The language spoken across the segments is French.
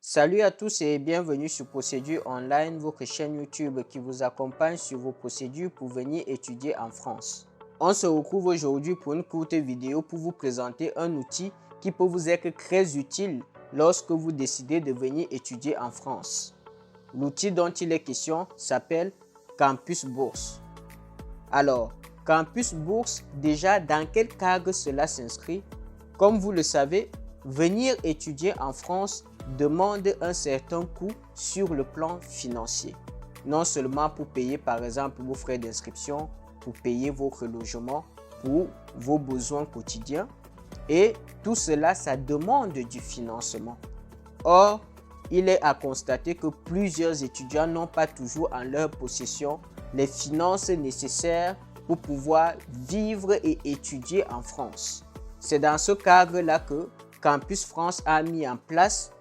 Salut à tous et bienvenue sur Procédure Online, votre chaîne YouTube qui vous accompagne sur vos procédures pour venir étudier en France. On se retrouve aujourd'hui pour une courte vidéo pour vous présenter un outil qui peut vous être très utile lorsque vous décidez de venir étudier en France. L'outil dont il est question s'appelle Campus Bourse. Alors, Campus Bourse, déjà dans quel cadre cela s'inscrit? Comme vous le savez, venir étudier en France demande un certain coût sur le plan financier. Non seulement pour payer par exemple vos frais d'inscription, pour payer votre logement, pour vos besoins quotidiens. Et tout cela, ça demande du financement. Or, il est à constater que plusieurs étudiants n'ont pas toujours en leur possession les finances nécessaires pour pouvoir vivre et étudier en France. C'est dans ce cadre-là que Campus France a mis en place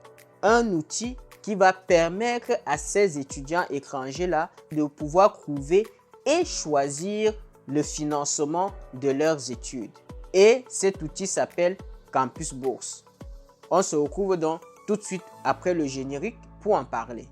un outil qui va permettre à ces étudiants étrangers-là de pouvoir trouver et choisir le financement de leurs études. Et cet outil s'appelle Campus Bourse. On se retrouve donc tout de suite après le générique pour en parler.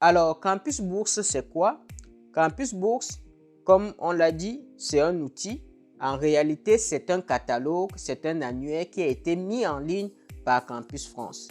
Alors, Campus Bourse, c'est quoi? Campus Bourse, comme on l'a dit, c'est un outil. En réalité, c'est un catalogue, c'est un annuaire qui a été mis en ligne par Campus France.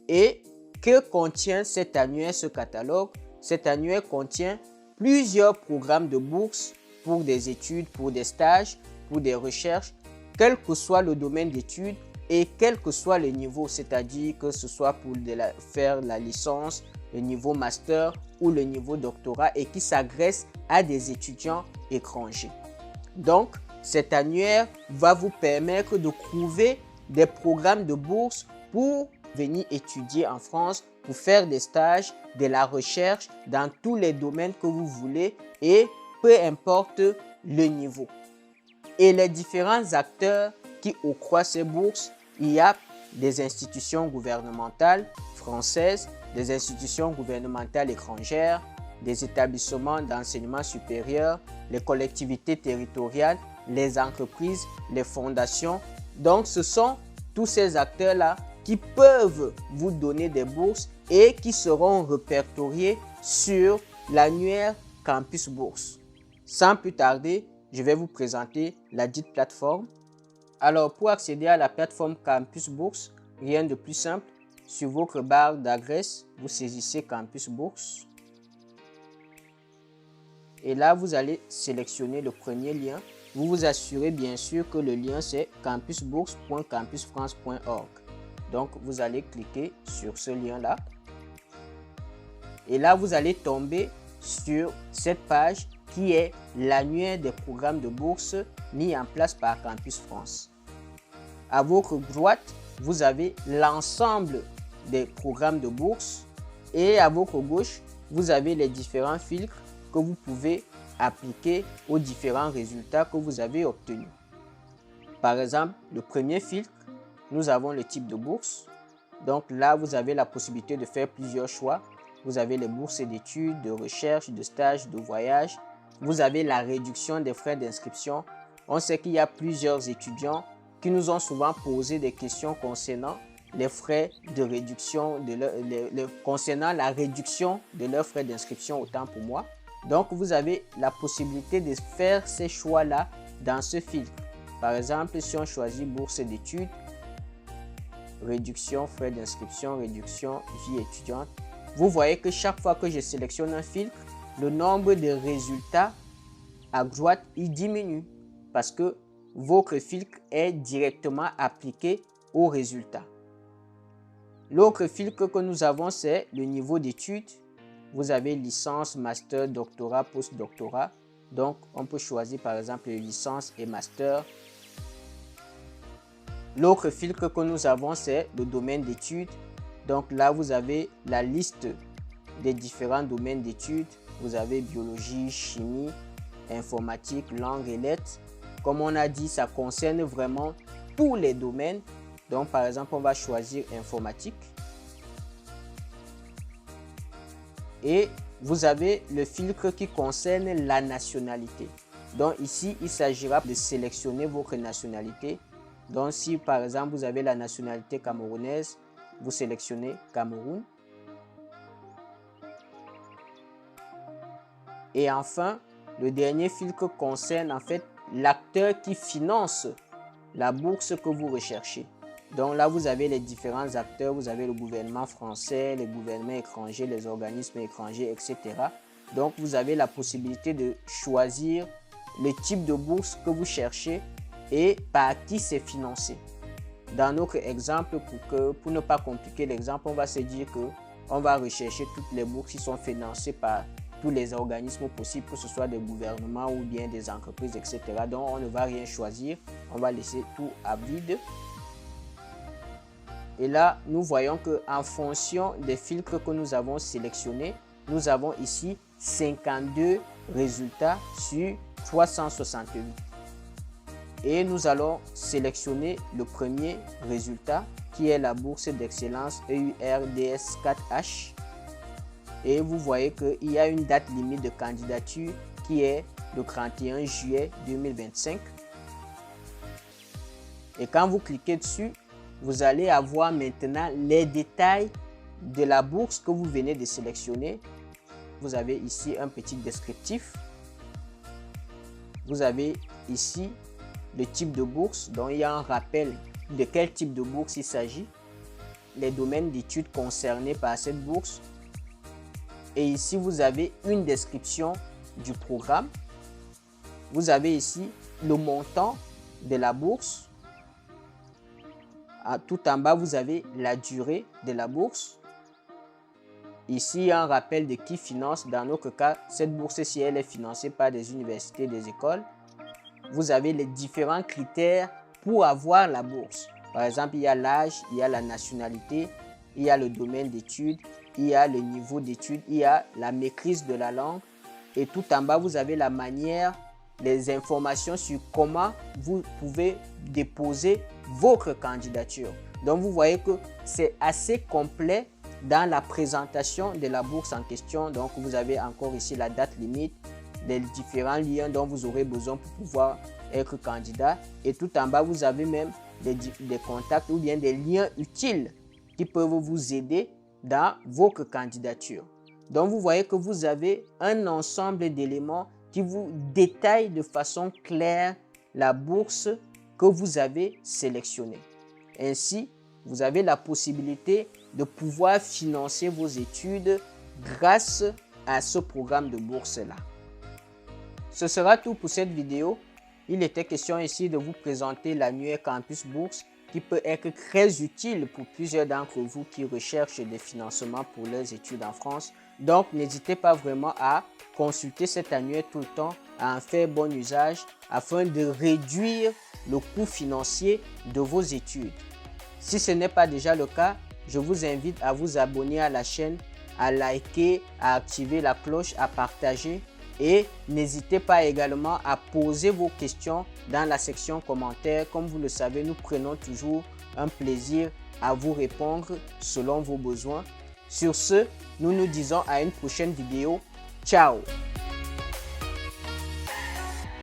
Et que contient cet annuaire, ce catalogue? Cet annuaire contient plusieurs programmes de bourse pour des études, pour des stages, pour des recherches, quel que soit le domaine d'études et quel que soit le niveau, c'est-à-dire que ce soit pour faire la licence, le niveau master ou le niveau doctorat et qui s'adresse à des étudiants étrangers. Donc, cet annuaire va vous permettre de trouver des programmes de bourse pour venir étudier en France, pour faire des stages, de la recherche dans tous les domaines que vous voulez et peu importe le niveau. Et les différents acteurs qui octroient ces bourses, il y a des institutions gouvernementales françaises, des institutions gouvernementales étrangères, des établissements d'enseignement supérieur, les collectivités territoriales, les entreprises, les fondations. Donc, ce sont tous ces acteurs-là qui peuvent vous donner des bourses et qui seront répertoriés sur l'annuaire Campus Bourse. Sans plus tarder, je vais vous présenter la dite plateforme. Alors, pour accéder à la plateforme Campus Bourse, rien de plus simple. Sur votre barre d'adresse, vous saisissez Campus Bourse. Et là, vous allez sélectionner le premier lien. Vous vous assurez bien sûr que le lien c'est campusbourse.campusfrance.org. Donc, vous allez cliquer sur ce lien-là. Et là, vous allez tomber sur cette page qui est l'annuaire des programmes de bourse mis en place par Campus France. À votre droite, vous avez l'ensemble des programmes de bourse et à votre gauche, vous avez les différents filtres que vous pouvez appliquer aux différents résultats que vous avez obtenus. Par exemple, le premier filtre, nous avons le type de bourse. Donc là, vous avez la possibilité de faire plusieurs choix. Vous avez les bourses d'études, de recherche, de stage, de voyage. Vous avez la réduction des frais d'inscription. On sait qu'il y a plusieurs étudiants qui nous ont souvent posé des questions concernant les frais de réduction, concernant la réduction de leurs frais d'inscription, autant pour moi. Donc, vous avez la possibilité de faire ces choix-là dans ce filtre. Par exemple, si on choisit bourse d'études, réduction, frais d'inscription, réduction, vie étudiante, vous voyez que chaque fois que je sélectionne un filtre, le nombre de résultats à droite, il diminue parce que votre filtre est directement appliqué aux résultats. L'autre filtre que nous avons, c'est le niveau d'études. Vous avez licence, master, doctorat, post-doctorat. Donc, on peut choisir par exemple licence et master. L'autre filtre que nous avons, c'est le domaine d'études. Donc là, vous avez la liste des différents domaines d'études. Vous avez biologie, chimie, informatique, langue et lettres. Comme on a dit, ça concerne vraiment tous les domaines. Donc par exemple, on va choisir informatique. Et vous avez le filtre qui concerne la nationalité. Donc ici, il s'agira de sélectionner votre nationalité. Donc si par exemple, vous avez la nationalité camerounaise, vous sélectionnez Cameroun. Et enfin, le dernier filtre concerne en fait l'acteur qui finance la bourse que vous recherchez. Donc là, vous avez les différents acteurs. Vous avez le gouvernement français, les gouvernements étrangers, les organismes étrangers, etc. Donc, vous avez la possibilité de choisir le type de bourse que vous cherchez et par qui c'est financé. Dans notre exemple, pour ne pas compliquer l'exemple, on va se dire qu'on va rechercher toutes les bourses qui sont financées par tous les organismes possibles, que ce soit des gouvernements ou bien des entreprises, etc. Donc, on ne va rien choisir. On va laisser tout à vide. Et là, nous voyons qu'en fonction des filtres que nous avons sélectionnés, nous avons ici 52 résultats sur 368. Et nous allons sélectionner le premier résultat qui est la bourse d'excellence EURDS 4H. Et vous voyez qu'il y a une date limite de candidature qui est le 31 juillet 2025. Et quand vous cliquez dessus, vous allez avoir maintenant les détails de la bourse que vous venez de sélectionner. Vous avez ici un petit descriptif. Vous avez ici le type de bourse, dont il y a un rappel de quel type de bourse il s'agit, les domaines d'études concernés par cette bourse. Et ici, vous avez une description du programme. Vous avez ici le montant de la bourse. Tout en bas, vous avez la durée de la bourse. Ici, il y a un rappel de qui finance. Dans notre cas, cette bourse-ci, elle est financée par des universités, des écoles. Vous avez les différents critères pour avoir la bourse. Par exemple, il y a l'âge, il y a la nationalité, il y a le domaine d'études, il y a le niveau d'études, il y a la maîtrise de la langue. Et tout en bas, vous avez la manière, les informations sur comment vous pouvez déposer votre candidature. Donc, vous voyez que c'est assez complet dans la présentation de la bourse en question. Donc, vous avez encore ici la date limite, les différents liens dont vous aurez besoin pour pouvoir être candidat. Et tout en bas, vous avez même des contacts ou bien des liens utiles qui peuvent vous aider dans votre candidature. Donc, vous voyez que vous avez un ensemble d'éléments qui vous détaillent de façon claire la bourse que vous avez sélectionnée. Ainsi, vous avez la possibilité de pouvoir financer vos études grâce à ce programme de bourse-là. Ce sera tout pour cette vidéo. Il était question ici de vous présenter l'annuaire Campus Bourse qui peut être très utile pour plusieurs d'entre vous qui recherchent des financements pour leurs études en France. Donc, n'hésitez pas vraiment à consulter cet annuaire tout le temps, à en faire bon usage afin de réduire le coût financier de vos études. Si ce n'est pas déjà le cas, je vous invite à vous abonner à la chaîne, à liker, à activer la cloche, à partager et n'hésitez pas également à poser vos questions dans la section commentaires. Comme vous le savez, nous prenons toujours un plaisir à vous répondre selon vos besoins. Sur ce, nous nous disons à une prochaine vidéo. Ciao!